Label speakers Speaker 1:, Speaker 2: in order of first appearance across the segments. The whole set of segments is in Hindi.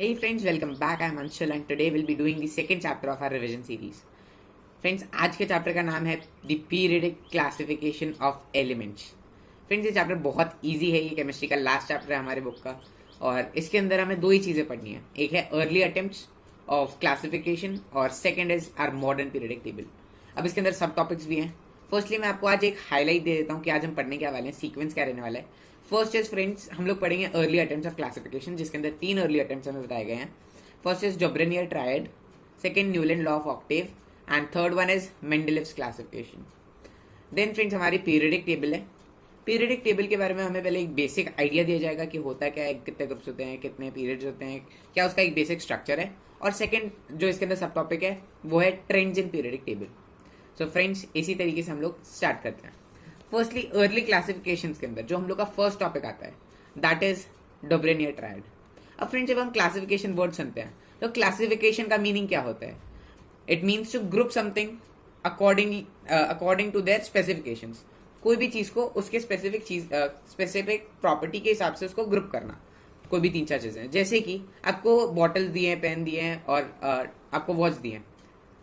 Speaker 1: Hey friends, welcome back. I'm Anshul and today we'll be doing the second chapter of our revision series. Friends, आज के चैप्टर का नाम है The Periodic Classification of Elements. Friends, ये चैप्टर बहुत इजी है. ये केमिस्ट्री का लास्ट चैप्टर है हमारे बुक का और इसके अंदर हमें दो ही चीजें पढ़नी है. एक है अर्ली अटेम्प्ट्स ऑफ क्लासिफिकेशन और second is our modern periodic table. अब इसके अंदर सब टॉपिक्स भी हैं. फर्स्टली मैं आपको आज एक हाईलाइट दे देता हूँ कि आज हम पढ़ने क्या वाले हैं, सीक्वेंस क्या रहने वाला है. फर्स्ट इज फ्रेंड्स, हम लोग पढ़ेंगे अर्ली अटेम्प्ट्स ऑफ क्लासिफिकेशन, जिसके अंदर 3 अर्ली अटेम्प्ट्स हमें बताए गए हैं. First is Dobereiner triad, second Newland law of octave and third one is Mendeleev's classification. Then friends हमारी पीरियडिक टेबल है. पीरियडिक टेबल के बारे में हमें पहले एक बेसिक आइडिया दिया जाएगा कि होता क्या है, कितने ग्रुप्स होते हैं, कितने पीरियड्स होते हैं, क्या उसका एक बेसिक स्ट्रक्चर है. और सेकंड जो इसके अंदर सब टॉपिक है वो है trends in periodic table. So friends, इसी तरीके से हम लोग स्टार्ट करते हैं. फर्स्टली अर्ली क्लासिफिकेशन के अंदर जो हम लोग का फर्स्ट टॉपिक आता है दैट इज डोब्रेनियर ट्रायड. अब फ्रेंड्स, जब हम क्लासिफिकेशन वर्ड सुनते हैं तो क्लासिफिकेशन का मीनिंग क्या होता है? It means to group something according to their specifications. कोई भी चीज को उसके स्पेसिफिक प्रॉपर्टी के हिसाब से उसको ग्रुप करना. कोई भी 3-4 चीजें, जैसे कि आपको बॉटल्स दिए हैं, पेन दिए हैं और आपको वॉच दिए हैं,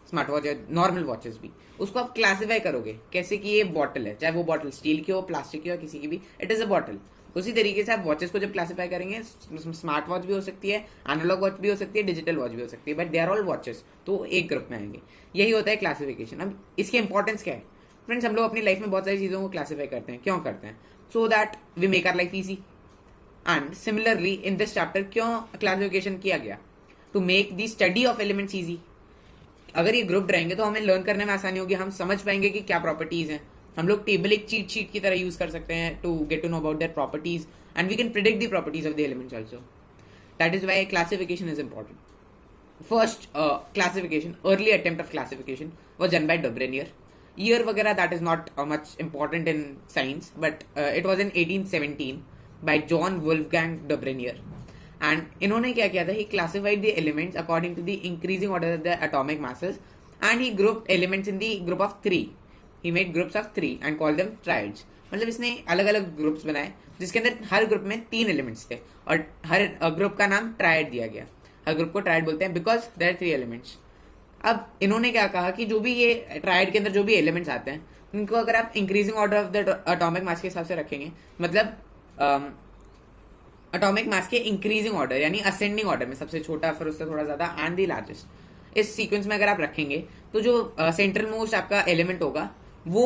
Speaker 1: स्मार्ट वॉच या नॉर्मल वॉचेस भी. उसको आप क्लासिफाई करोगे कैसे कि ये बॉटल है, चाहे वो बॉटल स्टील की हो, प्लास्टिक की हो, किसी की भी, इट इज अ बॉटल. उसी तरीके से आप वॉचेस को जब क्लासिफाई करेंगे, स्मार्ट वॉच भी हो सकती है, एनालॉग वॉच भी हो सकती है, डिजिटल वॉच भी हो सकती है, but they are all watches, तो एक ग्रुप में आएंगे. यही होता है क्लासिफिकेशन. अब इसकी इंपॉर्टेंस क्या है फ्रेंड्स? हम लोग अपनी लाइफ में बहुत सारी चीजों को क्लासिफाई करते हैं. क्यों करते हैं? So that we make our life easy. And similarly in this chapter क्यों क्लासिफिकेशन किया गया? To make the study of elements easy. अगर ये ग्रुप रहेंगे तो हमें लर्न करने में आसानी होगी, हम समझ पाएंगे कि क्या प्रॉपर्टीज हैं. हम लोग टेबल एक चीट शीट की तरह यूज कर सकते हैं to get to know about their properties and we can predict the properties of the elements also. That is why classification is important. First classification, early attempt of classification was done by Dobereiner. Year वगैरह that is not much important in science, but it was in 1817 by John Wolfgang Dobereiner. And इन्होंने क्या किया था? He classified the elements according to the increasing order of the atomic masses and he grouped elements in the group of 3. He made groups of 3 and called them triads. मतलब इसने अलग अलग ग्रुप्स बनाए जिसके अंदर हर ग्रुप में 3 एलिमेंट्स थे और हर ग्रुप का नाम ट्राइड दिया गया. हर ग्रुप को ट्राइड बोलते हैं बिकॉज देयर आर 3 एलिमेंट्स. अब इन्होंने क्या कहा कि जो भी ये ट्राइड के अंदर जो भी एलिमेंट्स आते हैं उनको अगर आप increasing order of the atomic mass के हिसाब से रखेंगे, मतलब एटॉमिक मास के इंक्रीजिंग ऑर्डर यानी असेंडिंग ऑर्डर में, सबसे छोटा फिर उससे थोड़ा ज्यादा एंड दी लार्जेस्ट, इस सीक्वेंस में अगर आप रखेंगे तो जो सेंट्रल मोस्ट आपका एलिमेंट होगा वो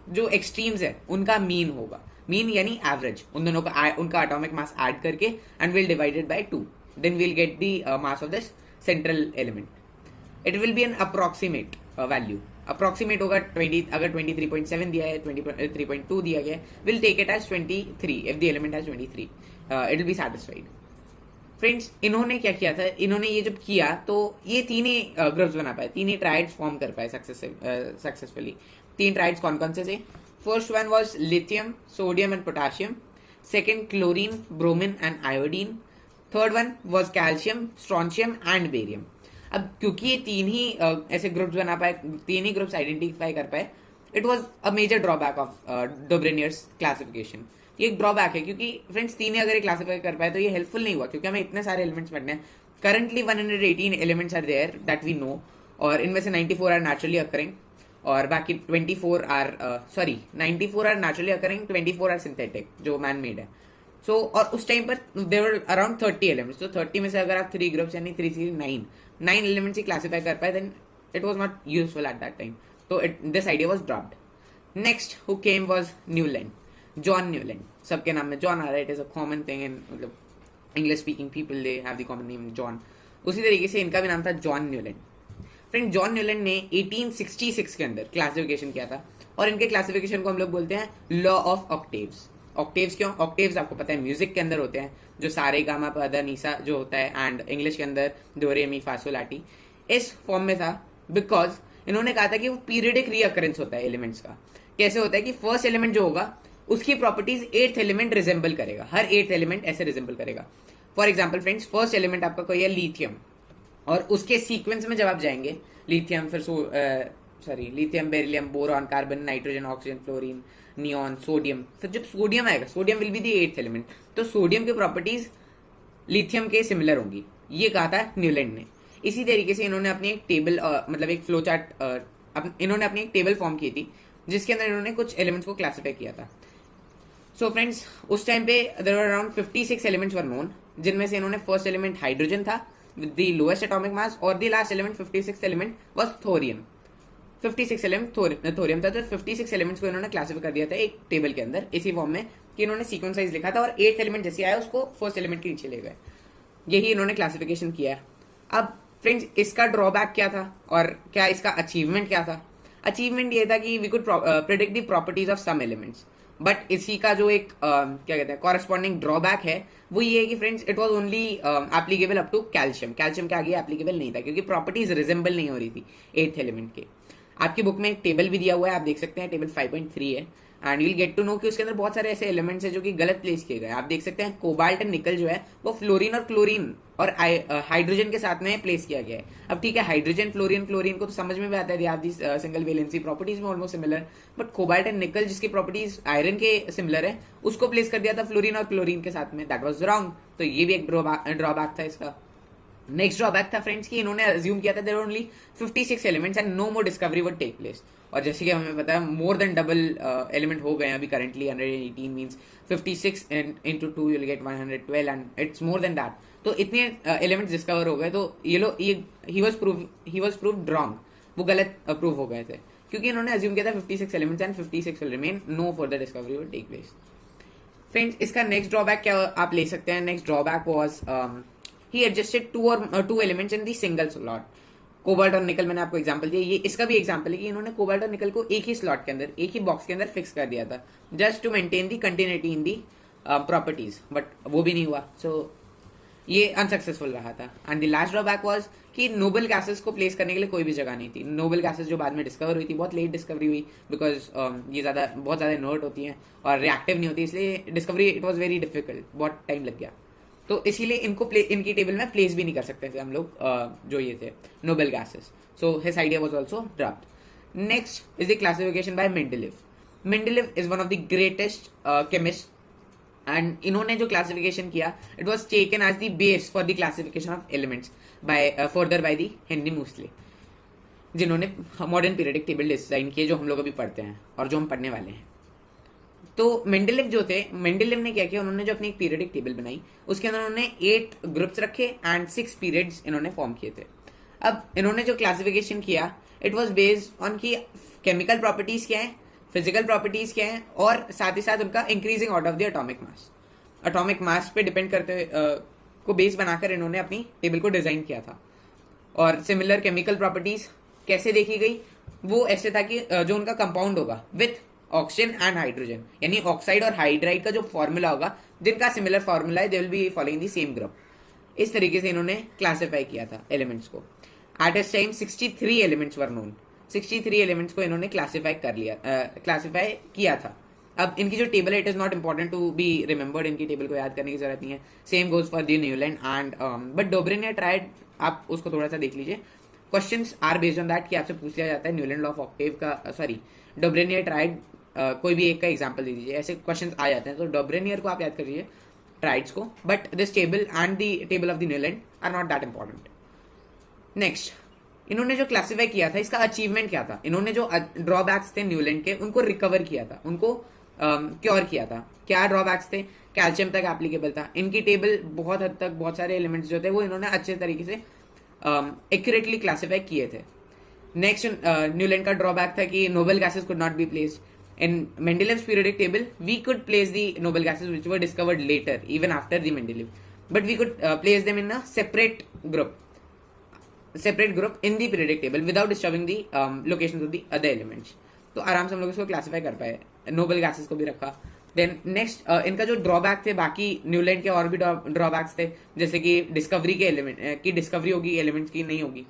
Speaker 1: जो एक्सट्रीम्स है उनका मीन होगा. मीन यानी एवरेज. उन दोनों का उनका एटॉमिक मास ऐड करके and will divided by 2, then will get the mass of this central element. It will be an approximate value. Approximate होगा 20. अगर 23.7 दिया है, 23.2 दिया गया है, will take it as 23 if the element has 23. It will be satisfied. Friends, इन्होंने क्या किया था? इन्होंने ये जब किया तो ये 3 ही ग्रुप्स बना पाए, 3 ही ट्राइड्स फॉर्म कर पाए सक्सेसफुली. 3 ट्राइड्स कौन कौन से थे? First one was lithium, sodium and potassium. Second chlorine, bromine and iodine. Third one was calcium, strontium and barium. अब क्योंकि ये 3 ही ऐसे ग्रुप्स बना पाए, 3 ही ग्रुप्स आइडेंटिफाई कर पाए, it was a major drawback of Dobereiner's classification. ये एक ड्रॉबैक है क्योंकि फ्रेंड्स 3 ही अगर क्लासिफाई कर पाए तो ये हेल्पफुल नहीं हुआ क्योंकि हमें इतने सारे एलिमेंट्स पढ़ने हैं. Currently 118 elements are there that we know, और इनमें से 94 आर नेचुरली अकरिंग और बाकी 94 are naturally occurring, 24 are synthetic जो मैन मेड है. सो और उस टाइम पर देयर वर अराउंड 30 एलिमेंट्स. तो 30 में से अगर आप 3 ग्रुप्स यानी 9 एलिमेंट्स ही क्लासिफाई कर पाए, then it was not useful at that time. तो this idea was dropped. Next who came was Newland, John Newland. सबके नाम में जॉन आ रहा है. It is a common thing in, मतलब English speaking people they have the common name John. उसी तरीके से इनका भी नाम था John Newland. Friend, John Newland ने 1866 के अंदर क्लासिफिकेशन किया था और इनके क्लासिफिकेशन को हम लोग बोलते हैं लॉ ऑफ ऑक्टेव्स. ऑक्टेव्स क्यों? ऑक्टेव्स आपको पता है म्यूजिक के अंदर होते हैं, जो सारे गामा पदा नीसा जो होता है, एंड इंग्लिश के अंदर डो रे मी फा सो ला टी इस फॉर्म में था बिकॉज इन्होंने कहा था कि वो पीरियडिक रीअकरेंस होता है एलिमेंट्स का. कैसे होता है कि फर्स्ट एलिमेंट जो होगा उसकी प्रॉपर्टीज 8th एलिमेंट रिजेंबल करेगा. हर 8th एलिमेंट ऐसे रिजेंबल करेगा. For example friends, first element आपका कोई है लिथियम, और उसके सीक्वेंस में जब आप जाएंगे लिथियम, फिर lithium, beryllium, boron, carbon, nitrogen, oxygen, fluorine, neon, sodium. फिर जब सोडियम आएगा, sodium will be the 8th element, तो सोडियम की प्रॉपर्टीज लिथियम के सिमिलर होंगी. ये कहा था न्यूलैंड ने। इसी तरीके से इन्होंने अपनी एक टेबल मतलब एक फ्लो चार्ट इन्होंने अपनी एक टेबल फॉर्म की थी जिसके अंदर इन्होंने कुछ एलिमेंट्स को क्लासिफाई किया था। सो फ्रेंड्स, उस टाइम पे there were around 56 elements were known, जिनमें से इन्होंने फर्स्ट एलिमेंट हाइड्रोजन था with the lowest atomic mass, और the last element 56 element was thorium. 56 element thorium था। तो 56 एलिमेंट्स को इन्होंने क्लासिफाई कर दिया था एक टेबल के अंदर इसी फॉर्म में कि इन्होंने सीक्वेंस वाइज लिखा था, और 8th एलिमेंट जैसे आया उसको फर्स्ट एलिमेंट के नीचे ले गए। यही इन्होंने क्लासिफिकेशन किया है। अब फ्रेंड्स, इसका ड्रॉबैक क्या था और क्या इसका अचीवमेंट क्या था? अचीवमेंट ये था कि we could predict the properties of some elements, but इसी का जो एक क्या कहते हैं कॉरेस्पॉन्डिंग ड्रॉबैक है वो ये है कि friends it was only applicable up to calcium. Calcium के आगे एप्लीकेबल नहीं था क्योंकि प्रॉपर्टीज रिजेंबल नहीं हो रही थी 8th एलिमेंट के। आपकी बुक में एक टेबल भी दिया हुआ है, आप देख सकते हैं, टेबल 5.3 है, and you will get to know कि उसके अंदर बहुत सारे ऐसे एलिमेंट्स हैं जो कि गलत प्लेस किए गए। आप देख सकते हैं कोबाल्ट एंड निकल जो है वो फ्लोरीन और क्लोरीन और हाइड्रोजन के साथ में प्लेस किया गया है। अब ठीक है, हाइड्रोजन फ्लोरीन क्लोरीन को तो समझ में भी आता है, they have this single valency properties में almost similar, but cobalt and nickel जिसकी प्रॉपर्टीज आयरन के सिमिलर है उसको प्लेस कर दिया था फ्लोरीन और क्लोरीन के साथ में। That was wrong. तो ये भी एक ड्रॉबैक था इसका। नेक्स्ट ड्रॉबैक था फ्रेंड्स कि इन्होंने अज्यूम किया था there only 56 elements and no more discovery would take place, और जैसे कि हमें पता है मोर देन डबल एलिमेंट हो गए हैं अभी currently. 118 means 56 into 2 you will get 112 and it's more than that। तो इतने एलिमेंट्स डिस्कवर हो गए, तो ये लोग ही वाज प्रूव्ड रॉन्ग, वो गलत प्रूव हो गए थे क्योंकि इन्होंने अज्यूम किया था 56 elements and 56 will remain, no further discovery will take place. Friends, इसका नेक्स्ट ड्रॉबैक क्या आप ले सकते हैं? Next drawback was he adjusted two elements in the single slot. Cobalt और निकल मैंने आपको एग्जांपल दिया, ये इसका भी एग्जांपल है कि इन्होंने कोबाल्ट और निकल को एक ही स्लॉट के अंदर, एक ही बॉक्स के अंदर फिक्स कर दिया था just to maintain the continuity in the properties, but वो भी नहीं हुआ। सो ये अनसक्सेसफुल रहा था। And the last drawback was कि नोबल गैसेस को प्लेस करने के लिए कोई भी जगह नहीं थी। नोबल गैसेस जो बाद में डिस्कवर हुई थी बहुत लेट डिस्कवरी हुई बिकॉज ये बहुत ज्यादा इनर्ट होती हैं और रिएक्टिव नहीं होती, इसलिए discovery it was very difficult, बहुत टाइम लग गया। तो इसीलिए इनकी टेबल में प्लेस भी नहीं कर सकते थे हम लोग जो ये थे noble gases. So his idea was also dropped. Next is the classification by Mendeleev. Mendeleev is one of the greatest chemist, and इन्होंने जो क्लासिफिकेशन किया it was taken as the base for the classification of elements by further by the Henry Moseley, जिन्होंने मॉडर्न पीरियडिक टेबल डिजाइन किए जो हम लोग अभी पढ़ते हैं और जो हम पढ़ने वाले हैं। तो मेंडलीव जो थे, मेंडलीव ने क्या किया, उन्होंने जो अपनी एक पीरियडिक टेबल बनाई उसके अंदर उन्होंने 8 ग्रुप्स रखे एंड 6 पीरियड्स इन्होंने फॉर्म किए थे। अब इन्होंने जो क्लासिफिकेशन किया इट वाज बेस्ड ऑन की केमिकल प्रॉपर्टीज क्या है, फिजिकल प्रॉपर्टीज क्या है, और साथ ही साथ उनका increasing order of the atomic mass. Atomic mass पे डिपेंड करते को बेस बनाकर इन्होंने अपनी टेबल को डिजाइन किया था। और सिमिलर केमिकल प्रॉपर्टीज कैसे देखी गई, वो ऐसे था कि जो उनका कंपाउंड होगा विथ ऑक्सीजन एंड हाइड्रोजन, यानी ऑक्साइड और हाइड्राइड का जो फॉर्मूला होगा, जिनका सिमिलर फॉर्मूला है, they will be following the same group. इस तरीके से इन्होंने क्लासिफाई किया था एलिमेंट्स को। At this time 63 elements were known. 63 elements को इन्होंने क्लासिफाई किया था। अब इनकी जो टेबल है it is not important to be remembered, इनकी टेबल को याद करने की जरूरत नहीं है। Same goes for the Newland and but Dobereiner ने ट्राइड, आप उसको थोड़ा सा देख लीजिए। Questions are based on that कि आपसे पूछ लिया जाता है न्यूलैंड लॉ ऑफ ऑक्टेव का, सॉरी डोब्रेनियर ट्राइड, कोई भी एक का एग्जांपल दे दीजिए, ऐसे क्वेश्चंस आ जाते हैं। तो डोब्रेनियर को आप याद करिए, ट्राइड्स को, but this table and the table of the Newland are not that important. Next, इन्होंने जो क्लासिफाई किया था इसका अचीवमेंट क्या था? इन्होंने जो ड्रॉबैक्स थे न्यूलैंड के उनको रिकवर किया था, उनको क्योर किया था। क्या ड्रॉबैक्स थे? कैल्शियम तक एप्लीकेबल था। इनकी टेबल बहुत हद तक बहुत सारे एलिमेंट्स जो थे वो इन्होंने अच्छे तरीके से एक्यूरेटली क्लासिफाई किए थे। नेक्स्ट, न्यूलैंड का ड्रॉबैक था कि noble gases could not be placed in Mendeleev's periodic table. We could place the noble gases which were discovered later, even after the Mendeleev, but we could place them in a separate group in the periodic table without disturbing the locations of the other elements. तो आराम से हम लोग इसको क्लासिफाई कर पाए, नोबल गैसेस को भी रखा। देन नेक्स्ट, इनका जो ड्रॉबैक थे, बाकी न्यूलैंड के और भी ड्रॉबैक्स थे, जैसे कि डिस्कवरी के एलिमेंट की डिस्कवरी होगी, एलिमेंट्स की नहीं होगी।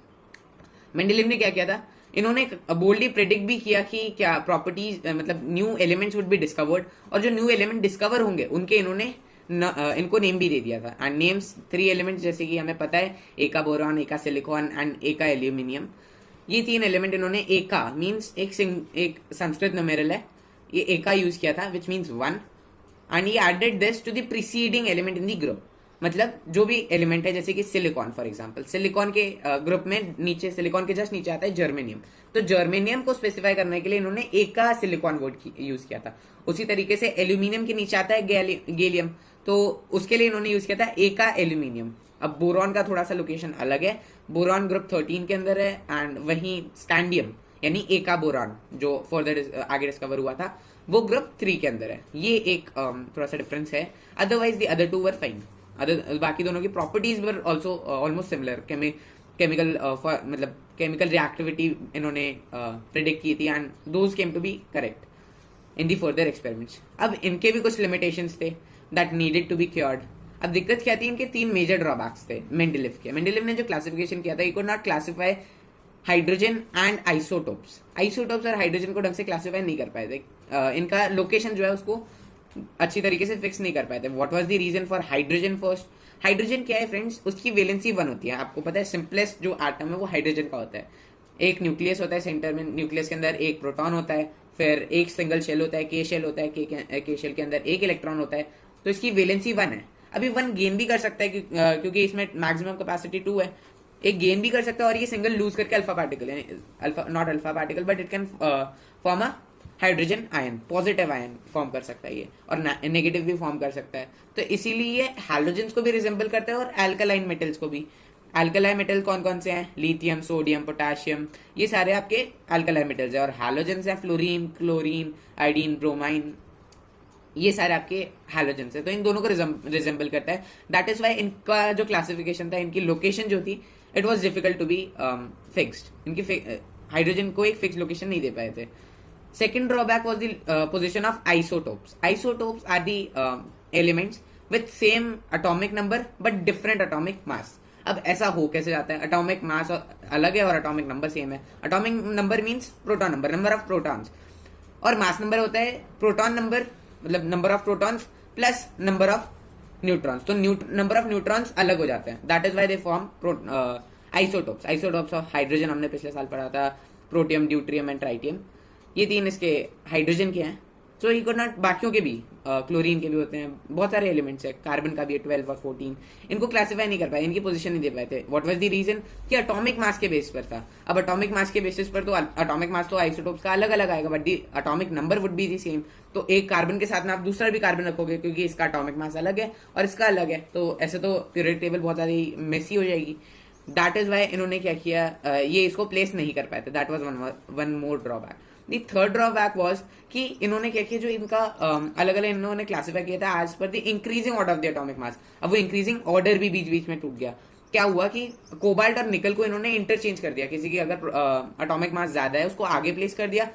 Speaker 1: मेंडलीव ने क्या किया था, इन्होंने बोल्डली प्रेडिक्ट भी किया कि क्या प्रॉपर्टीज मतलब new elements would be discovered, और जो न्यू एलिमेंट डिस्कवर होंगे उनके इन्होंने इनको नेम भी दे दिया था। एंड नेम्स 3 एलिमेंट्स जैसे कि हमें पता है, एका बोरॉन, एका सिलिकॉन एंड एका एल्यूमिनियम। ये 3 एलिमेंट इन्होंने एका मीन्स एक संस्कृत न्यूमेरल है, ये एका यूज किया था which means 1, and he added this to the preceding element in the group. मतलब जो भी एलिमेंट है, जैसे कि सिलिकॉन फॉर एग्जांपल, सिलिकॉन के ग्रुप में नीचे, सिलिकॉन के जस्ट नीचे आता है जर्मेनियम। तो जर्मेनियम को स्पेसिफाई करने के लिए इन्होंने एक का सिलिकॉन वर्ड यूज किया था। उसी तरीके से एल्यूमिनियम के नीचे आता है गैलियम, तो उसके लिए इन्होंने यूज किया था ए का एल्यूमिनियम। अब बोरॉन का थोड़ा सा लोकेशन अलग है, बोरॉन ग्रुप 13 के अंदर है, एंड वहीं स्टैंडियम यानी ए का बोरॉन जो फर्दर आगे डिस्कवर हुआ था वो ग्रुप 3 के अंदर है। ये एक थोड़ा सा डिफरेंस है, otherwise the other two were fine. बाकी दोनों की properties were also almost similar. Chemical मतलब केमिकल रिएक्टिविटी इन्होंने प्रिडिक्ट की थी, and those came to be correct in the further experiments. अब इनके भी कुछ लिमिटेशंस थे that needed to be cured. अब दिक्कत क्या थी, इनके 3 मेजर ड्रॉबैक्स थे मेंडेलिव के। मेंडेलिव ने जो क्लासिफिकेशन किया था, he could not classify hydrogen and isotopes. Isotopes और हाइड्रोजन को ढंग से क्लासिफाई नहीं कर पाए थे। इनका लोकेशन जो है उसको अच्छी तरीके से फिक्स नहीं कर पाए थे। What was the reason for hydrogen first? Hydrogen क्या है फ्रेंड्स, उसकी वैलेंसी 1 होती है। आपको पता है सिंपलेस्ट जो एटम है वो हाइड्रोजन का होता है। एक न्यूक्लियस होता है सेंटर में, न्यूक्लियस के अंदर एक प्रोटॉन होता है, फिर एक सिंगल शेल होता है, के शेल होता है, के शेल के अंदर एक इलेक्ट्रॉन होता है। तो इसकी वैलेंसी 1 है। अभी 1 गेन भी कर सकता है क्योंकि इसमें मैक्सिमम कैपेसिटी 2 है। एक गेन भी कर सकता है और ये सिंगल लूज करके अल्फा पार्टिकल, यानी alpha not alpha particle but it can form a hydrogen ion, positive ion form कर सकता है ये, और नेगेटिव भी फॉर्म कर सकता है। तो इसीलिए ये हैलोजेंस को भी रिजेंबल करता है और एल्कलाइन मेटल्स को भी। एल्कलाइन मेटल कौन कौन से हैं? लिथियम, सोडियम, पोटेशियम, ये सारे आपके एल्कलाइन मेटल्स है। और हैलोजेंस है फ्लोरीन, क्लोरीन, आयोडीन, ब्रोमाइन, ये सारे आपके हैलोजेंस है। तो इन दोनों को रिजेंबल करता है। दैट इज वाई इनका जो क्लासिफिकेशन था, इनकी लोकेशन जो थी, it was difficult to be fixed. इनकी हाइड्रोजन को एक फिक्स लोकेशन नहीं दे पाए थे। Second drawback was the position of isotopes. Isotopes are the elements with same atomic number but different atomic mass. अब ऐसा हो कैसे जाता है? एटॉमिक मास अलग है और एटॉमिक नंबर सेम है। Atomic number means proton number, number of protons, और मास नंबर होता है प्रोटॉन नंबर, मतलब number of protons plus number of neutrons. तो नंबर ऑफ न्यूट्रॉन्स अलग हो जाते हैं। That is why they form isotopes. Isotopes of hydrogen हमने पिछले साल पढ़ा था, प्रोटियम, ड्यूट्रियम एंड ट्राइटियम। ये 3 इसके हाइड्रोजन के हैं। सो ही कुड नॉट, बाकियों के भी क्लोरीन के भी होते हैं, बहुत सारे एलिमेंट्स है, कार्बन का भी है 12 और 14। इनको क्लासिफाई नहीं कर पाए, इनकी पोजीशन नहीं दे पाए थे। What was the reason? कि एटॉमिक मास के बेस पर था। अब एटॉमिक मास के बेसिस पर तो एटॉमिक मास तो आइसोटोप्स का अलग अलग आएगा, but the atomic number would be the same. तो एक कार्बन के साथ में आप दूसरा भी कार्बन रखोगे क्योंकि इसका एटॉमिक मास अलग है और इसका अलग है, तो ऐसे तो पीरियड टेबल बहुत ज्यादा मेसी हो जाएगी। दैट इज वाई इन्होंने क्या किया, ये इसको प्लेस नहीं कर पाए थे। That was one more drawback. The third drawback was कि इन्होंने क्या किया, जो इनका अलग अलग इन्होंने क्लासिफाई किया था as per the increasing order of the atomic mass. अब वो इंक्रीजिंग ऑर्डर भी बीच बीच में टूट गया। क्या हुआ कि कोबाल्ट और निकल को इन्होंने इंटरचेंज कर दिया। किसी की अगर एटॉमिक मास ज्यादा है उसको आगे प्लेस कर दिया,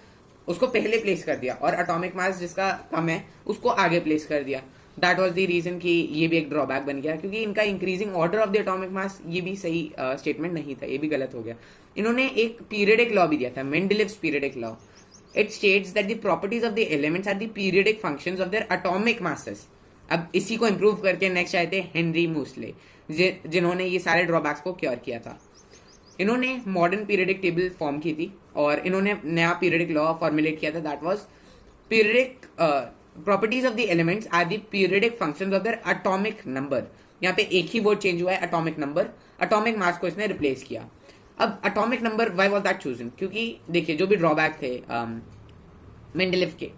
Speaker 1: उसको पहले प्लेस कर दिया, और एटॉमिक मास जिसका कम है उसको आगे प्लेस कर दिया। दैट वॉज द रीजन कि ये भी एक ड्रॉबैक बन गया, क्योंकि इनका increasing order of the atomic मास ये भी सही स्टेटमेंट नहीं था, ये भी गलत हो गया। इन्होंने एक पीरियडिक लॉ भी दिया था, Mendeleev's periodic law. It states that the properties of the elements are the periodic functions of their atomic masses. अब इसी को इम्प्रूव करके नेक्स्ट आए थे हेनरी मूसले, जिन्होंने ये सारे ड्रॉबैक्स को क्योर किया था। इन्होंने मॉडर्न पीरियडिक टेबल फॉर्म की थी और इन्होंने नया पीरियडिक लॉ फॉर्मुलेट किया था। That was periodic properties of the elements are the periodic functions of their atomic number. यहाँ पे एक ही वर्ड चेंज हुआ है, एटॉमिक नंबर। एटॉमिक मास को इसने रिप्लेस किया। अब atomic number why was that chosen? क्योंकि देखिए जो भी ड्रॉबैक थे मेंडेलिव के,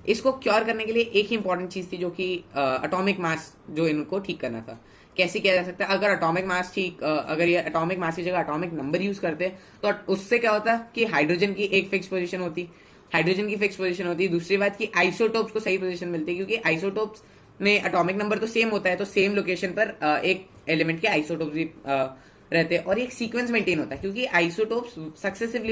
Speaker 1: इसको क्योर करने के लिए एक ही इंपॉर्टेंट चीज थी, जो कि एटॉमिक मास जो इनको ठीक करना था। कैसे किया जा सकता है? अगर एटॉमिक मास ठीक अगर ये एटॉमिक मास की जगह एटॉमिक नंबर यूज करते तो उससे क्या होता कि हाइड्रोजन की एक फिक्स पोजीशन होती, हाइड्रोजन की फिक्स पोजीशन होती। दूसरी बात कि आइसोटोप्स को सही पोजीशन मिलती, क्योंकि आइसोटोप्स में एटॉमिक नंबर तो सेम होता है, तो सेम लोकेशन पर एक एलिमेंट के आइसोटोप्स भी रहते हैं और एक सीक्वेंस मेंटेन होता है, क्योंकि isotopes successively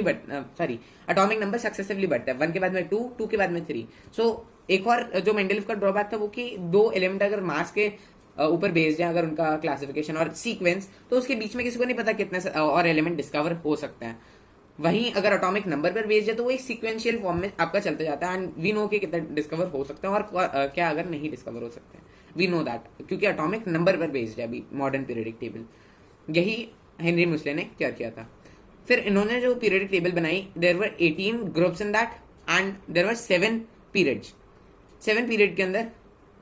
Speaker 1: atomic number successively बढ़ता है, 1 के बाद में 2, 2 के बाद में 3। सो एक और जो मेंडेलिव का ड्रॉबैक था वो कि 2 एलिमेंट अगर मास के ऊपर बेस्ड है, अगर उनका क्लासिफिकेशन और सीक्वेंस, तो उसके बीच में किसी को नहीं पता कितने और एलिमेंट डिस्कवर हो सकते हैं। वहीं अगर एटॉमिक नंबर पर बेस्ड है तो वो एक सीक्वेंशियल फॉर्म में आपका चलते जाता है, एंड वी नो कि कितना डिस्कवर हो सकते हैं और क्या अगर नहीं डिस्कवर हो सकते हैं, वी नो दैट, क्योंकि एटॉमिक नंबर पर बेस्ड है अभी मॉडर्न पीरियडिक टेबल। यही हेनरी मूसले ने क्या किया था। फिर इन्होंने जो पीरियडिक टेबल बनाई, there were 18 groups in that and there were 7 periods. 7 period के अंदर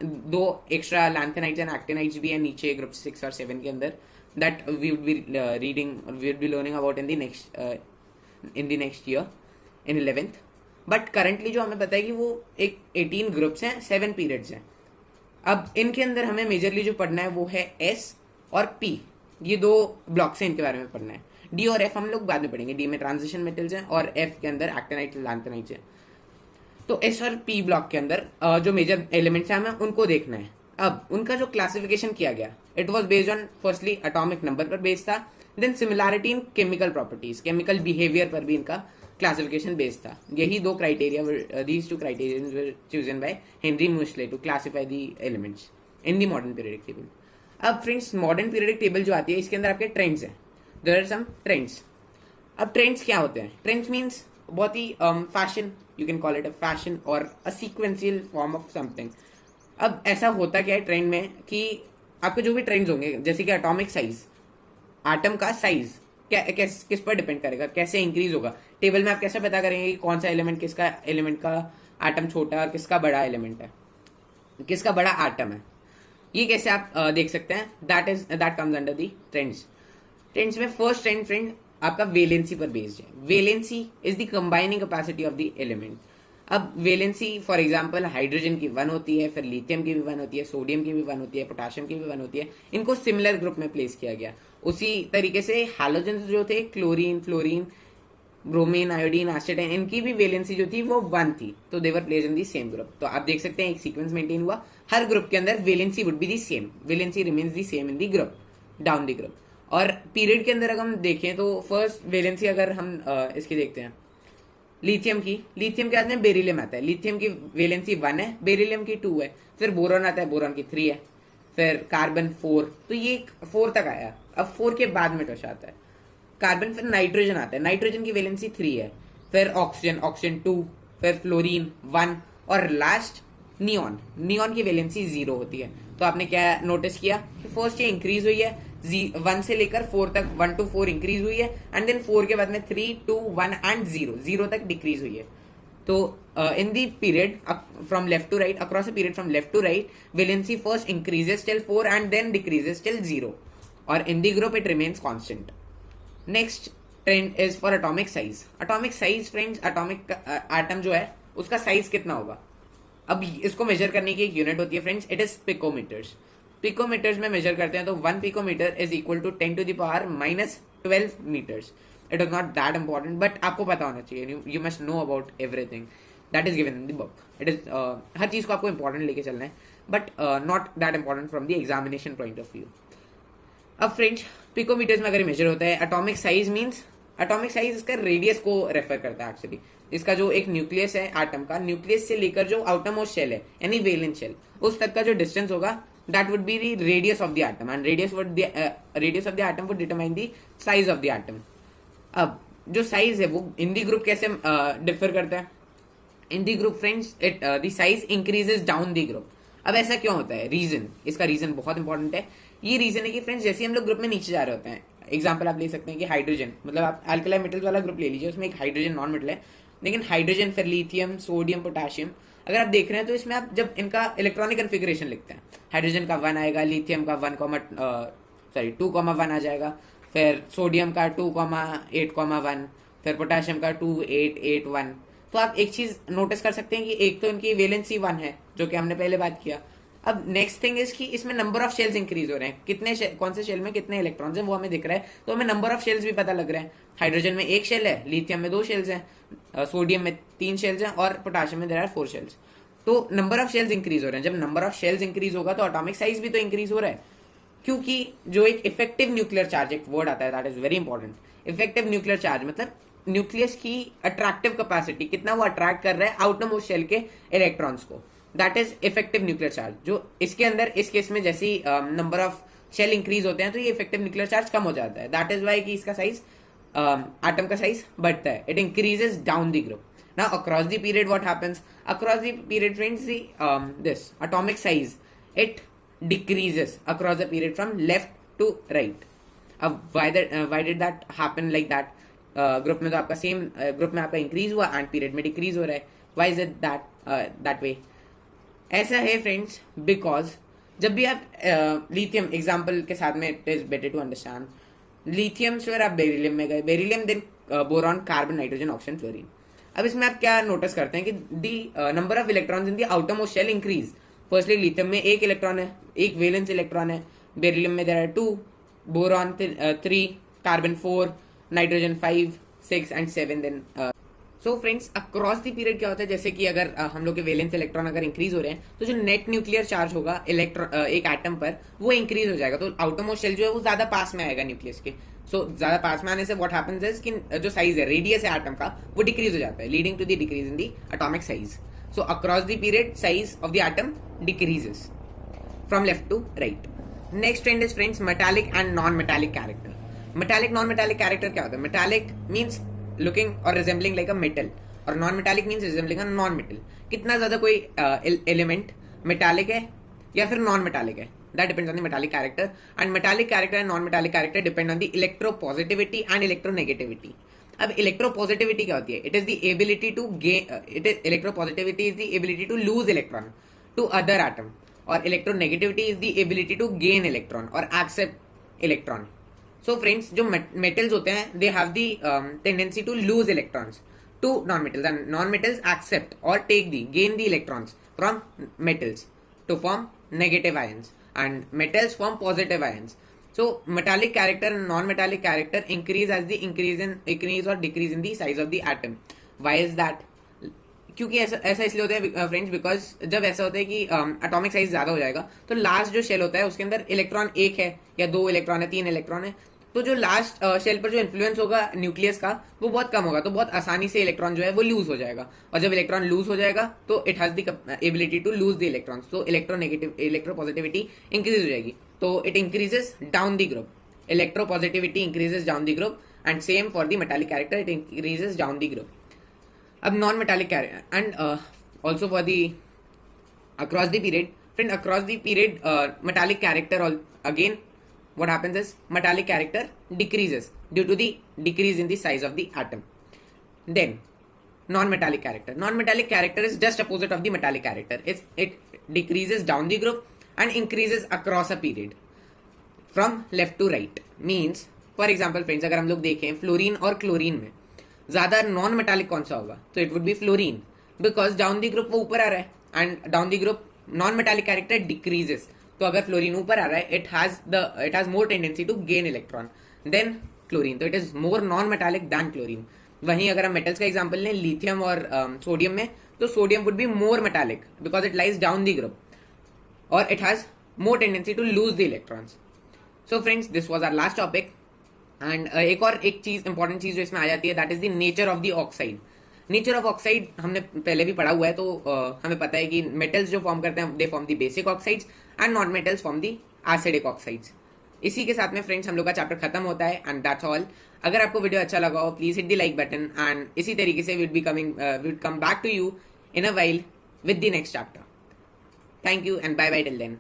Speaker 1: दो एक्स्ट्रा लैंथेनाइट्स एंड एक्टिनाइट्स भी है नीचे ग्रुप 6 और 7 के अंदर, that we would be reading, we would be learning about in the next year in 11th। But currently जो हमें पता है कि वो एक 18 ग्रुप्स हैं, 7 पीरियड्स हैं। अब इनके अंदर हमें मेजरली जो पढ़ना है वो है एस और पी, ये दो ब्लॉक्स हैं, इनके बारे में पढ़ना है। डी और एफ हम लोग बाद में पढ़ेंगे, डी में ट्रांजिशन मेटल्स हैं और एफ के अंदर एक्टिनाइट लैंथेनाइट्स हैं। तो एस और पी ब्लॉक के अंदर जो मेजर एलिमेंट्स हैं हमें उनको देखना है। अब उनका जो क्लासिफिकेशन किया गया, it was based on firstly atomic number पर बेस्ड था, then similarity in chemical properties, chemical behaviour पर भी इनका क्लासिफिकेशन बेस्ड था। यही दो criteria, these two criteria were chosen by Henry Moseley to classify the elements in the modern periodic table. अब फ्रेंड्स मॉडर्न पीरियडिक टेबल जो आती है इसके अंदर आपके ट्रेंड्स हैं, देयर आर सम ट्रेंड्स। अब ट्रेंड्स क्या होते हैं? ट्रेंड्स मीन्स बहुत ही fashion, you can call it a fashion और a sequential form of something. अब ऐसा होता क्या है ट्रेंड में कि आपके जो भी ट्रेंड्स होंगे, जैसे कि एटॉमिक साइज, एटम का साइज किस पर डिपेंड करेगा, कैसे इंक्रीज होगा। टेबल में आप कैसे पता करेंगे कि कौन सा एलिमेंट किसका एलिमेंट का एटम छोटा और किसका बड़ा एलिमेंट है, किसका बड़ा एटम है, ये कैसे आप देख सकते हैं? That comes under the trends. Trends में फर्स्ट ट्रेंड फ्रेंड आपका वेलेंसी पर बेस्ड है। Valency is the combining capacity of the element. अब वेलेंसी फॉर एग्जांपल हाइड्रोजन की 1 होती है, फिर लिथियम की भी 1 होती है, सोडियम की भी 1 होती है, पोटेशियम की भी 1 होती है। इनको सिमिलर ग्रुप में प्लेस किया गया। उसी तरीके से हैलोजन जो थे, chlorine, fluorine, bromine, iodine, astatine, इनकी भी वेलेंसी जो थी वो 1 थी, तो they were placed in the same group. तो आप देख सकते हैं एक सीक्वेंस मेंटेन हुआ, हर ग्रुप के अंदर valency would be the same, valency remains the same in the group, down the group. और पीरियड के अंदर अगर हम देखें तो फर्स्ट वेलेंसी अगर हम इसकी देखते हैं लिथियम के बाद में बेरिलियम आता है। लिथियम की वेलेंसी 1 है, बेरिलियम की 2 है, फिर बोरॉन आता है, बोरॉन की 3 है, फिर कार्बन 4, तो ये 4 तक आया। अब 4 के बाद में टच आता है कार्बन, फिर नाइट्रोजन आता है, नाइट्रोजन की वेलेंसी 3 है, फिर ऑक्सीजन 2, फिर फ्लोरीन 1 और लास्ट नियॉन की वेलेंसी 0 होती है। तो आपने क्या नोटिस किया कि फर्स्ट ये इंक्रीज हुई है 1 से लेकर 4 तक, 1 to 4 इंक्रीज हुई है, एंड देन 4 के बाद में 3, 2, 1 एंड 0 तक डिक्रीज हुई है। तो in the period from left to right, across a period from left to right, valency first increases till 4 and then decreases till 0, और in the group it remains constant. Next trend is for atomic size. Atomic size friends, atomic atom जो है उसका साइज कितना होगा। अब इसको मेजर करने की एक यूनिट होती है friends, it is picometers. Picometers में मेजर करते हैं तो 1 picometer is equal to 10 to the power -12 meters. It is not that important, but आपको पता होना चाहिए, you must know about everything that is given in the book. It is हर चीज को आपको इंपॉर्टेंट लेके चलना है, but not that important from the examination point of view. अब फ्रेंड्स पिकोमीटर्स में अगर मेजर होता है, atomic size means, atomic size इसका रेडियस को रेफर करता है एक्चुअली। इसका जो एक न्यूक्लियस है एटम का, न्यूक्लियस से लेकर जो आउटर मोस्ट शेल है यानी वेलेंस शेल, उस तक का जो डिस्टेंस होगा that would be the radius of the atom, and radius of the atom would determine the size of the atom. अब जो साइज है वो इन दी ग्रुप कैसे डिफर करता है? In the group friends it the size increases down the group. अब ऐसा क्यों होता है? रीजन, इसका रीजन बहुत इंपॉर्टेंट है। ये रीजन है कि फ्रेंड्स जैसे हम लोग ग्रुप में नीचे जा रहे होते हैं, एग्जाम्पल आप ले सकते हैं कि हाइड्रोजन, मतलब आप अल्कली मेटल्स वाला ग्रुप ले लीजिए, उसमें एक हाइड्रोजन नॉन मेटल है, लेकिन हाइड्रोजन, फिर लिथियम, सोडियम, पोटेशियम, अगर आप देख रहे हैं तो इसमें आप जब इनका इलेक्ट्रॉनिक कन्फिग्रेशन लिखते हैं, हाइड्रोजन का 1 आएगा, लिथियम का 2,1 आ जाएगा, फिर सोडियम का 2,8,1, फिर पोटेशियम का 2,8,8,1। तो आप एक चीज नोटिस कर सकते हैं कि एक तो इनकी वेलेंसी 1 है, जो कि हमने पहले बात किया। अब नेक्स्ट थिंग इज कि इसमें नंबर ऑफ शेल्स इंक्रीज हो रहे हैं, कितने कौन से शेल में कितने इलेक्ट्रॉन्स हैं वो हमें दिख रहा है, तो हमें नंबर ऑफ शेल्स भी पता लग रहा है। हाइड्रोजन में 1 शेल है, लिथियम में 2 शेल्स हैं, सोडियम में 3 शेल्स हैं, और पोटेशियम में देयर आर 4 शेल्स। तो नंबर ऑफ शेल्स इंक्रीज हो रहे हैं। जब नंबर ऑफ शेल्स इंक्रीज होगा तो एटॉमिक साइज भी तो इंक्रीज हो रहा है, क्योंकि जो एक इफेक्टिव न्यूक्लियर चार्ज, एक वर्ड आता है that is very important. Effective nuclear charge मतलब न्यूक्लियस की अट्रैक्टिव कैपेसिटी, कितना वो अट्रैक्ट कर रहा है आउटर मोस्ट शेल के इलेक्ट्रॉन्स को, that is effective nuclear charge. जो इसके अंदर इस केस में जैसे नंबर ऑफ शेल इंक्रीज होते हैं तो ये इफेक्टिव न्यूक्लियर चार्ज कम हो जाता है, दैट इज वाई कि इसका साइज, एटम का साइज बढ़ता है, it increases down the group. Now across the period what happens? Across the period friends, the this atomic size it decreases across the period from left to right. अब why did that happen like that? Group में तो आपका सेम ग्रुप में आपका इंक्रीज हुआ एंड पीरियड में डिक्रीज हो रहा है. Why is it that way? ऐसा है फ्रेंड्स बिकॉज जब भी आप लिथियम एग्जाम्पल के साथ में it is better to understand lithium से अगर आप बेरिलियम में गए, beryllium then boron carbon nitrogen oxygen fluorine. अब इसमें आप क्या नोटिस करते हैं कि the number of electrons in the outer most shell increase. Firstly lithium में एक इलेक्ट्रॉन है, एक वैलेंस इलेक्ट्रॉन है, बेरिलियम में there are 2, boron 3, carbon 4, nitrogen 5, 6 and 7 then. So friends across the period क्या होता है, जैसे कि अगर हम लोग के वैलेंस इलेक्ट्रॉन अगर इंक्रीज हो रहे हैं तो जो नेट न्यूक्लियर चार्ज होगा एक एटम पर वो इंक्रीज हो जाएगा, तो आउटर मोस्ट शेल जो है वो ज्यादा पास में आएगा न्यूक्लियस के। सो ज्यादा पास में आने से व्हाट हैपेंस इज कि जो साइज है, रेडियस है एटम का, वो डिक्रीज हो जाता है, leading to the decrease in the atomic size. So across the period size of the atom decreases from left to right. Next trend is friends metallic and non metallic character. Metallic non metallic character क्या होता है? मेटालिक मीन्स लुकिंग और रिजेंबलिंग लाइक अ मेटल, और non metallic means resembling a non metal. कितना ज्यादा कोई एलिमेंट मेटालिक है या फिर नॉन मेटालिक है, that depends on the metallic character. And metallic character and non metallic character depend on the electropositivity and electronegativity. अब इलेक्ट्रोपॉजिटिविटी क्या होती है? It is the ability to gain, it is electropositivity is the ability to lose electron to other atom, और electronegativity is the ability to gain electron और एक्सेप्ट इलेक्ट्रॉन। सो फ्रेंड्स जो मेटल्स होते हैं they have the tendency to lose electrons to non-metals, and non-metals accept or gain the electrons from metals to form negative ions, and metals form positive ions. So metallic character and non-metallic character increase as the increase or decrease in the size of the atom. Why is that? क्योंकि ऐसा इसलिए होता है फ्रेंड्स बिकॉज जब ऐसा होता है कि एटॉमिक साइज ज्यादा हो जाएगा तो लास्ट जो शेल होता है उसके अंदर इलेक्ट्रॉन एक है या 2 इलेक्ट्रॉन है, 3 इलेक्ट्रॉन है, तो जो लास्ट शेल पर जो इन्फ्लुएंस होगा न्यूक्लियस का वो बहुत कम होगा, तो बहुत आसानी से इलेक्ट्रॉन जो है वो लूज हो जाएगा। और जब इलेक्ट्रॉन लूज हो जाएगा तो it has the ability to lose the electrons, तो इलेक्ट्रोपॉजिटिविटी इंक्रीज हो जाएगी, तो it increases down the group. Electropositivity increases down the group and same for the metallic character, it increases down the group. अब non metallic character and also for the across the period, friend across the period metallic character again what happens is metallic character decreases due to the decrease in the size of the atom. Then non-metallic character. Non-metallic character is just opposite of the metallic character. It decreases down the group and increases across a period from left to right. Means for example friends अगर हम लोग देखें फ्लोरीन और क्लोरीन में ज्यादा नॉन मेटालिक कौन सा होगा, तो it would be fluorine, because down the group वो ऊपर आ रहा है and down the group non metallic character decreases. तो अगर फ्लोरीन ऊपर आ रहा है it has more tendency to gain electron then chlorine, तो it is more non metallic than chlorine. वहीं अगर हम मेटल्स का एग्जांपल लें लिथियम और सोडियम में, तो sodium would be more metallic because it lies down the group और it has more tendency to lose the electrons. So friends this was our last topic and एक चीज इंपॉर्टेंट चीज जो इसमें आ जाती है that is the nature of the oxide. Nature of oxide हमने पहले भी पढ़ा हुआ है, तो हमें पता है कि मेटल्स जो फॉर्म करते हैं they form the basic oxides and non metals form the acidic oxides. इसी के साथ में फ्रेंड्स हम लोग का चैप्टर खत्म होता है एंड दैट्स ऑल। अगर आपको वीडियो अच्छा लगा हो please hit the like button and इसी तरीके से we will come back to you in a while with the next chapter. Thank you and bye bye till then.